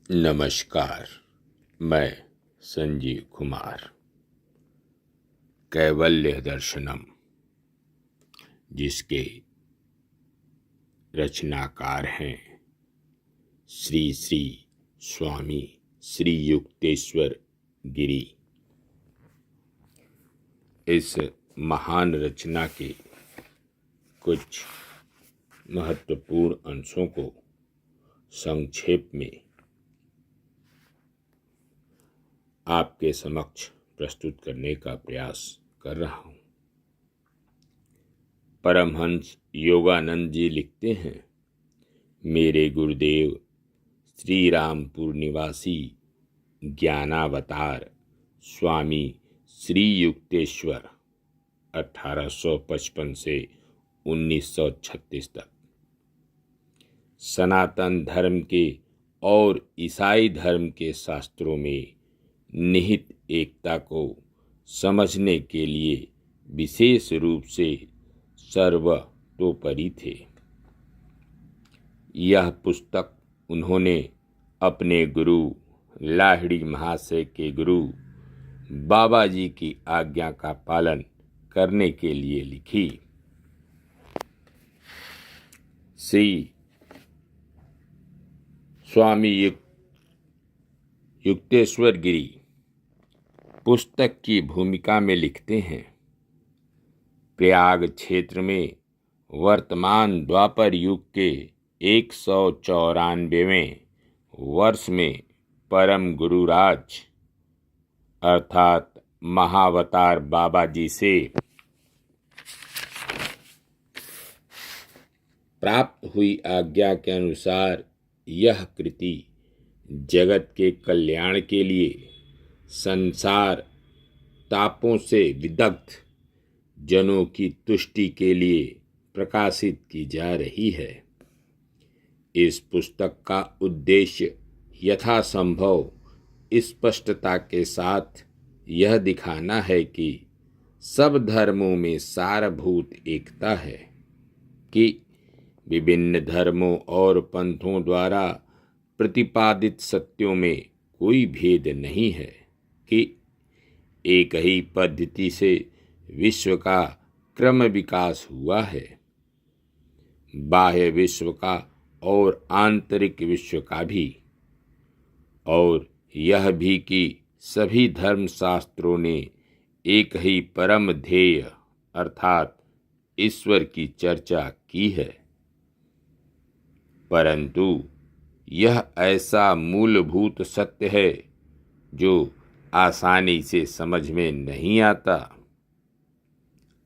नमस्कार। मैं संजीव कुमार। कैवल्य दर्शनम, जिसके रचनाकार हैं श्री श्री स्वामी श्री युक्तेश्वर गिरी। इस महान रचना के कुछ महत्वपूर्ण अंशों को संक्षेप में आपके समक्ष प्रस्तुत करने का प्रयास कर रहा हूँ। परमहंस योगानंद जी लिखते हैं, मेरे गुरुदेव श्री रामपुर निवासी ज्ञानावतार स्वामी श्री युक्तेश्वर 1855 से 1936 तक सनातन धर्म के और ईसाई धर्म के शास्त्रों में निहित एकता को समझने के लिए विशेष रूप से सर्वतोपरि थे। यह पुस्तक उन्होंने अपने गुरु लाहिड़ी महाशय के गुरु बाबा जी की आज्ञा का पालन करने के लिए लिखी। श्री स्वामी युक्तेश्वर गिरी पुस्तक की भूमिका में लिखते हैं, प्रयाग क्षेत्र में वर्तमान द्वापर युग के 194वें वर्ष में परम गुरुराज अर्थात महावतार बाबा जी से प्राप्त हुई आज्ञा के अनुसार यह कृति जगत के कल्याण के लिए संसार तापों से विदग्ध जनों की तुष्टि के लिए प्रकाशित की जा रही है। इस पुस्तक का उद्देश्य यथासंभव स्पष्टता के साथ यह दिखाना है कि सब धर्मों में सारभूत एकता है, कि विभिन्न धर्मों और पंथों द्वारा प्रतिपादित सत्यों में कोई भेद नहीं है, कि एक ही पद्धति से विश्व का क्रम विकास हुआ है, बाह्य विश्व का और आंतरिक विश्व का भी, और यह भी कि सभी धर्मशास्त्रों ने एक ही परम ध्येय अर्थात ईश्वर की चर्चा की है। परंतु यह ऐसा मूलभूत सत्य है जो आसानी से समझ में नहीं आता।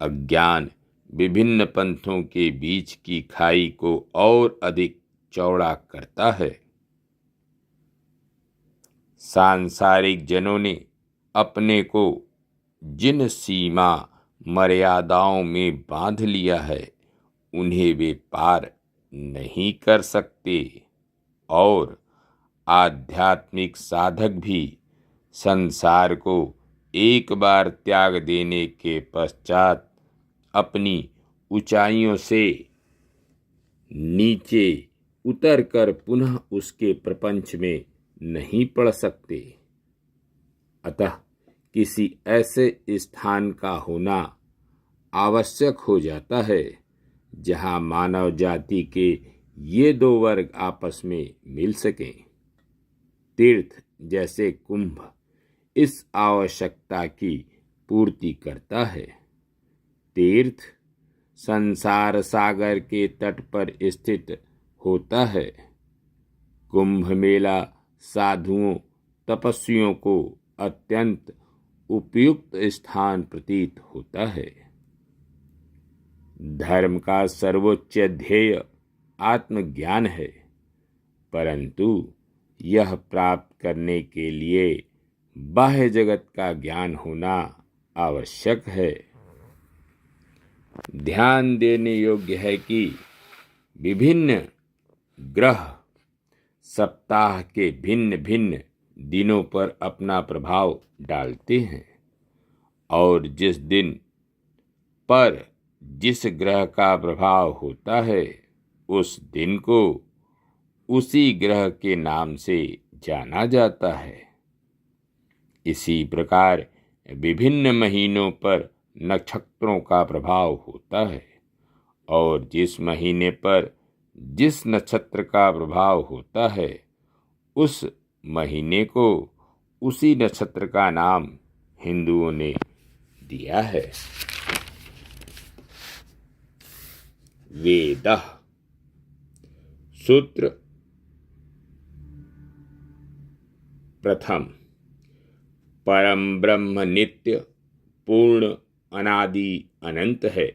अज्ञान विभिन्न पंथों के बीच की खाई को और अधिक चौड़ा करता है। सांसारिक जनों ने अपने को जिन सीमा मर्यादाओं में बांध लिया है, उन्हें वे पार नहीं कर सकते, और आध्यात्मिक साधक भी संसार को एक बार त्याग देने के पश्चात अपनी ऊंचाइयों से नीचे उतरकर पुनः उसके प्रपंच में नहीं पड़ सकते। अतः किसी ऐसे स्थान का होना आवश्यक हो जाता है जहाँ मानव जाति के ये दो वर्ग आपस में मिल सकें। तीर्थ जैसे कुंभ इस आवश्यकता की पूर्ति करता है। तीर्थ संसार सागर के तट पर स्थित होता है। कुंभ मेला साधुओं तपस्वियों को अत्यंत उपयुक्त स्थान प्रतीत होता है। धर्म का सर्वोच्च ध्येय आत्मज्ञान है, परंतु यह प्राप्त करने के लिए बाह्य जगत का ज्ञान होना आवश्यक है। ध्यान देने योग्य है कि विभिन्न ग्रह सप्ताह के भिन्न भिन्न दिनों पर अपना प्रभाव डालते हैं, और जिस दिन पर जिस ग्रह का प्रभाव होता है उस दिन को उसी ग्रह के नाम से जाना जाता है। इसी प्रकार विभिन्न महीनों पर नक्षत्रों का प्रभाव होता है और जिस महीने पर जिस नक्षत्र का प्रभाव होता है उस महीने को उसी नक्षत्र का नाम हिंदुओं ने दिया है। वेदः सूत्र प्रथम। परम ब्रह्म नित्य पूर्ण अनादि अनंत है,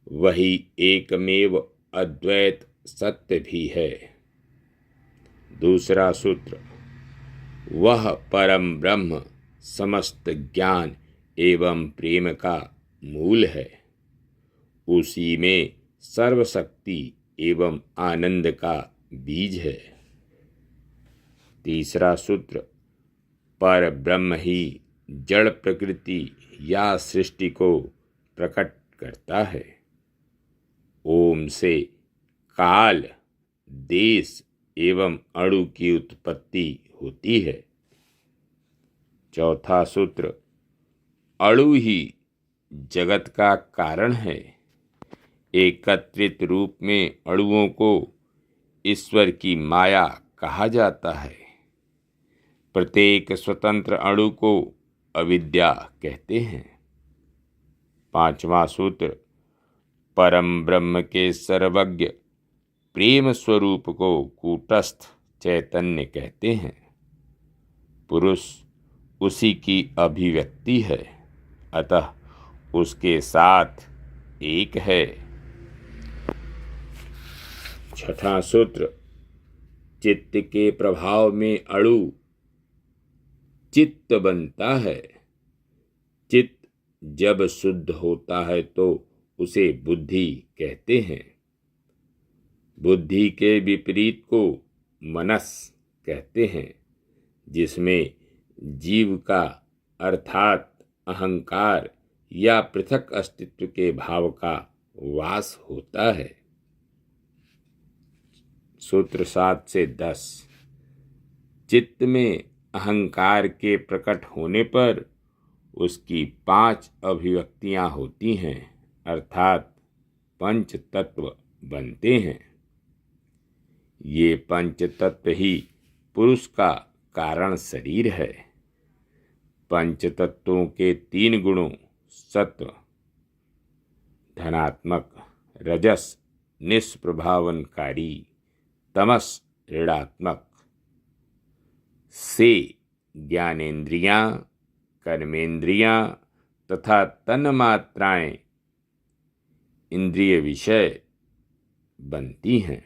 वही एकमेव अद्वैत सत्य भी है। दूसरा सूत्र। वह परम ब्रह्म समस्त ज्ञान एवं प्रेम का मूल है, उसी में सर्वशक्ति एवं आनंद का बीज है। तीसरा सूत्र। पर ब्रह्म ही जड़ प्रकृति या सृष्टि को प्रकट करता है। ओम से काल, देश एवं अणु की उत्पत्ति होती है। चौथा सूत्र। अणु ही जगत का कारण है। एकत्रित रूप में अणुओं को ईश्वर की माया कहा जाता है। प्रत्येक स्वतंत्र अणु को अविद्या कहते हैं। पांचवा सूत्र। परम ब्रह्म के सर्वज्ञ प्रेम स्वरूप को कूटस्थ चैतन्य कहते हैं। पुरुष उसी की अभिव्यक्ति है, अतः उसके साथ एक है। छठा सूत्र। चित्त के प्रभाव में अणु चित्त बनता है। चित्त जब शुद्ध होता है तो उसे बुद्धि कहते हैं। बुद्धि के विपरीत को मनस कहते हैं, जिसमें जीव का अर्थात अहंकार या पृथक अस्तित्व के भाव का वास होता है। सूत्र 7 से 10। चित्त में अहंकार के प्रकट होने पर उसकी 5 अभिव्यक्तियां होती हैं, अर्थात पंच तत्व बनते हैं। ये पंच तत्व ही पुरुष का कारण शरीर है। पंच तत्वों के 3 गुणों सत्व धनात्मक, रजस निष्प्रभावनकारी, तमस ऋणात्मक से ज्ञानेंद्रियां, कर्मेंद्रियां तथा तन्मात्राएं इंद्रिय विषय बनती हैं।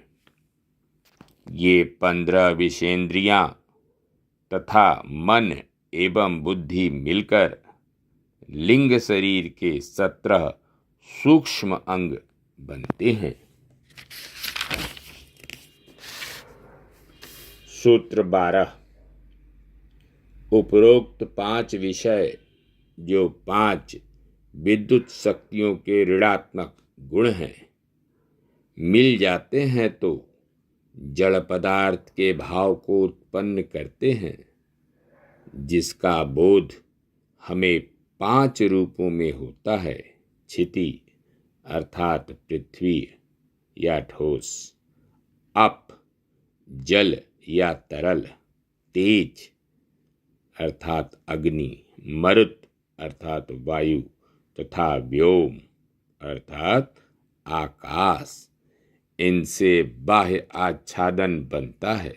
ये 15 विषेंद्रियां तथा मन एवं बुद्धि मिलकर लिंग शरीर के 17 सूक्ष्म अंग बनते हैं। सूत्र 12। उपरोक्त 5 विषय जो 5 विद्युत शक्तियों के ऋणात्मक गुण हैं, मिल जाते हैं तो जड़ पदार्थ के भाव को उत्पन्न करते हैं, जिसका बोध हमें 5 रूपों में होता है। क्षिति अर्थात पृथ्वी या ठोस, अप जल या तरल, तेज अर्थात अग्नि, मरुत अर्थात वायु तथा व्योम अर्थात आकाश। इनसे बाह्य आच्छादन बनता है,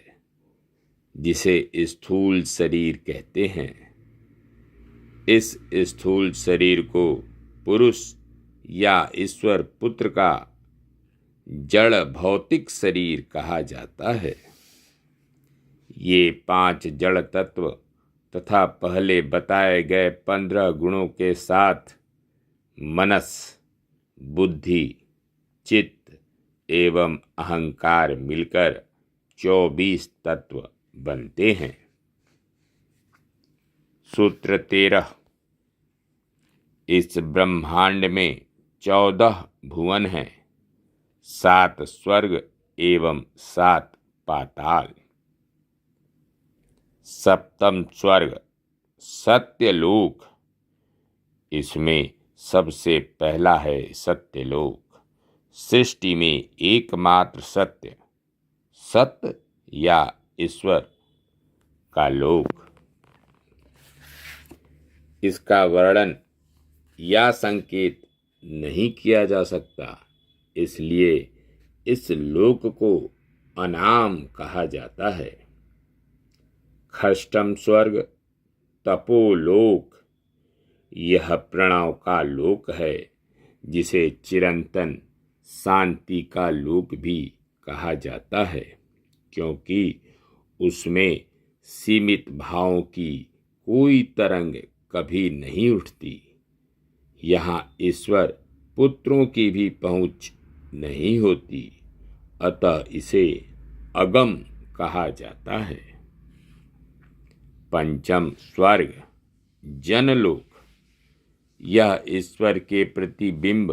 जिसे स्थूल शरीर कहते हैं। इस स्थूल शरीर को पुरुष या ईश्वर पुत्र का जड़ भौतिक शरीर कहा जाता है। ये 5 जड़ तत्व तथा पहले बताए गए 15 गुणों के साथ मनस, बुद्धि, चित्त एवं अहंकार मिलकर 24 तत्व बनते हैं। सूत्र 13। इस ब्रह्मांड में 14 भुवन हैं, 7 स्वर्ग एवं 7 पाताल। सप्तम स्वर्ग सत्यलोक, इसमें सबसे पहला है सत्यलोक। सृष्टि में एकमात्र सत्य, सत्य या ईश्वर का लोक। इसका वर्णन या संकेत नहीं किया जा सकता, इसलिए इस लोक को अनाम कहा जाता है। षष्ठम स्वर्ग तपोलोक, यह प्रणव का लोक है, जिसे चिरंतन शांति का लोक भी कहा जाता है, क्योंकि उसमें सीमित भावों की कोई तरंग कभी नहीं उठती। यहाँ ईश्वर पुत्रों की भी पहुँच नहीं होती, अतः इसे अगम कहा जाता है। पंचम स्वर्ग जनलोक, यह ईश्वर के प्रतिबिंब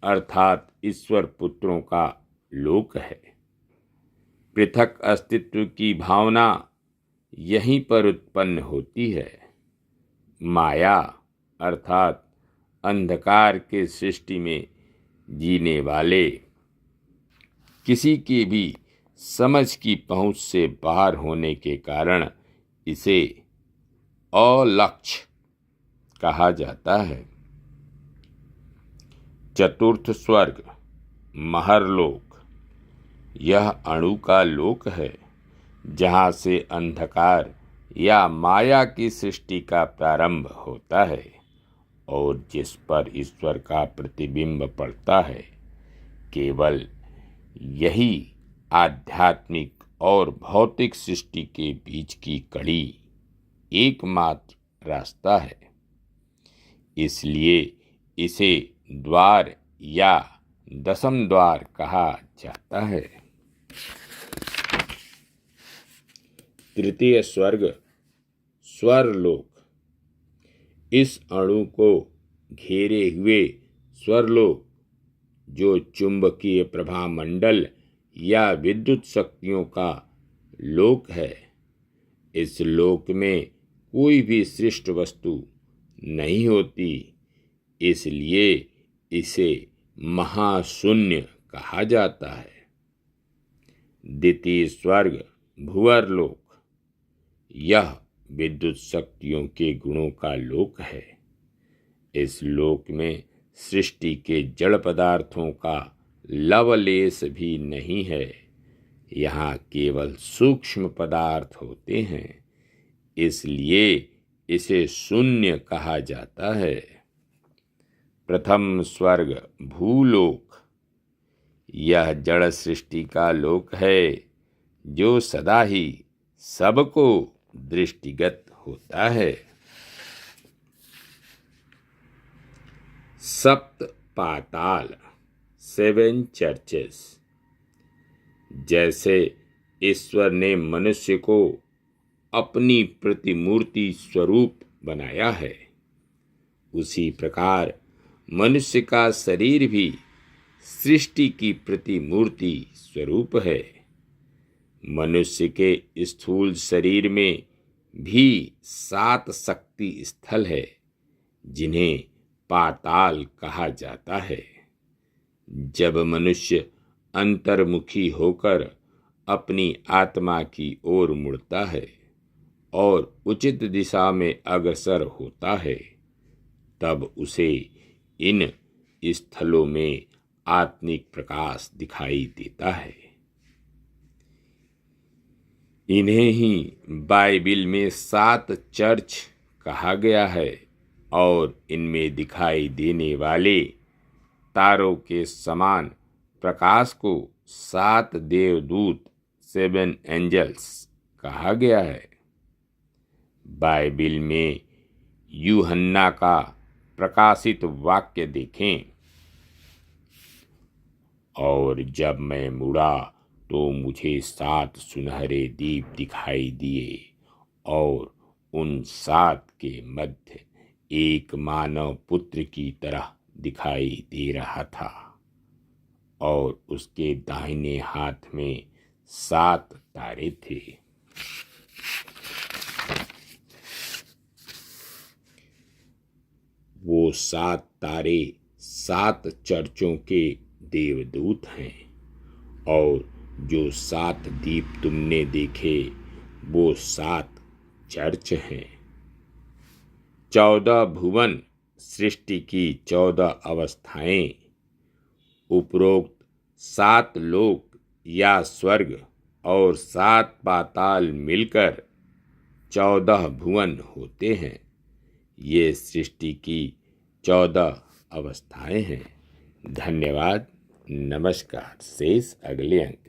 अर्थात ईश्वर पुत्रों का लोक है। पृथक अस्तित्व की भावना यहीं पर उत्पन्न होती है। माया अर्थात अंधकार के सृष्टि में जीने वाले किसी की भी समझ की पहुंच से बाहर होने के कारण इसे अलक्ष्य कहा जाता है। चतुर्थ स्वर्ग महरलोक, यह अणु का लोक है, जहाँ से अंधकार या माया की सृष्टि का प्रारंभ होता है और जिस पर ईश्वर का प्रतिबिंब पड़ता है। केवल यही आध्यात्मिक और भौतिक सृष्टि के बीच की कड़ी एकमात्र रास्ता है, इसलिए इसे द्वार या दशम द्वार कहा जाता है। तृतीय स्वर्ग स्वरलोक, इस अणु को घेरे हुए स्वरलोक, जो चुंबकीय प्रभा मंडल या विद्युत शक्तियों का लोक है। इस लोक में कोई भी सृष्ट वस्तु नहीं होती, इसलिए इसे महाशून्य कहा जाता है। द्वितीय स्वर्ग भूअरलोक, यह विद्युत शक्तियों के गुणों का लोक है। इस लोक में सृष्टि के जड़ पदार्थों का लवलेश भी नहीं है। यहाँ केवल सूक्ष्म पदार्थ होते हैं, इसलिए इसे शून्य कहा जाता है। प्रथम स्वर्ग भूलोक, यह जड़ सृष्टि का लोक है, जो सदा ही सबको दृष्टिगत होता है। सप्त पाताल 7 चर्चेस, जैसे ईश्वर ने मनुष्य को अपनी प्रतिमूर्ति स्वरूप बनाया है, उसी प्रकार मनुष्य का शरीर भी सृष्टि की प्रतिमूर्ति स्वरूप है। मनुष्य के स्थूल शरीर में भी 7 शक्ति स्थल है, जिन्हें पाताल कहा जाता है। जब मनुष्य अंतर्मुखी होकर अपनी आत्मा की ओर मुड़ता है और उचित दिशा में अग्रसर होता है, तब उसे इन स्थलों में आत्मिक प्रकाश दिखाई देता है। इन्हें ही बाइबिल में 7 चर्च कहा गया है और इनमें दिखाई देने वाले तारों के समान प्रकाश को 7 देवदूत 7 एंजल्स कहा गया है। बाइबिल में यूहन्ना का प्रकाशित वाक्य देखें, और जब मैं मुड़ा तो मुझे 7 सुनहरे दीप दिखाई दिए और उन 7 के मध्य एक मानव पुत्र की तरह दिखाई दे रहा था और उसके दाहिने हाथ में 7 तारे थे। वो 7 तारे 7 चर्चों के देवदूत हैं, और जो 7 दीप तुमने देखे वो 7 चर्च हैं। 14 भुवन सृष्टि की 14 अवस्थाएं, उपरोक्त 7 लोक या स्वर्ग और 7 पाताल मिलकर 14 भुवन होते हैं। ये सृष्टि की 14 अवस्थाएं हैं। धन्यवाद। नमस्कार। शेष अगले अंक।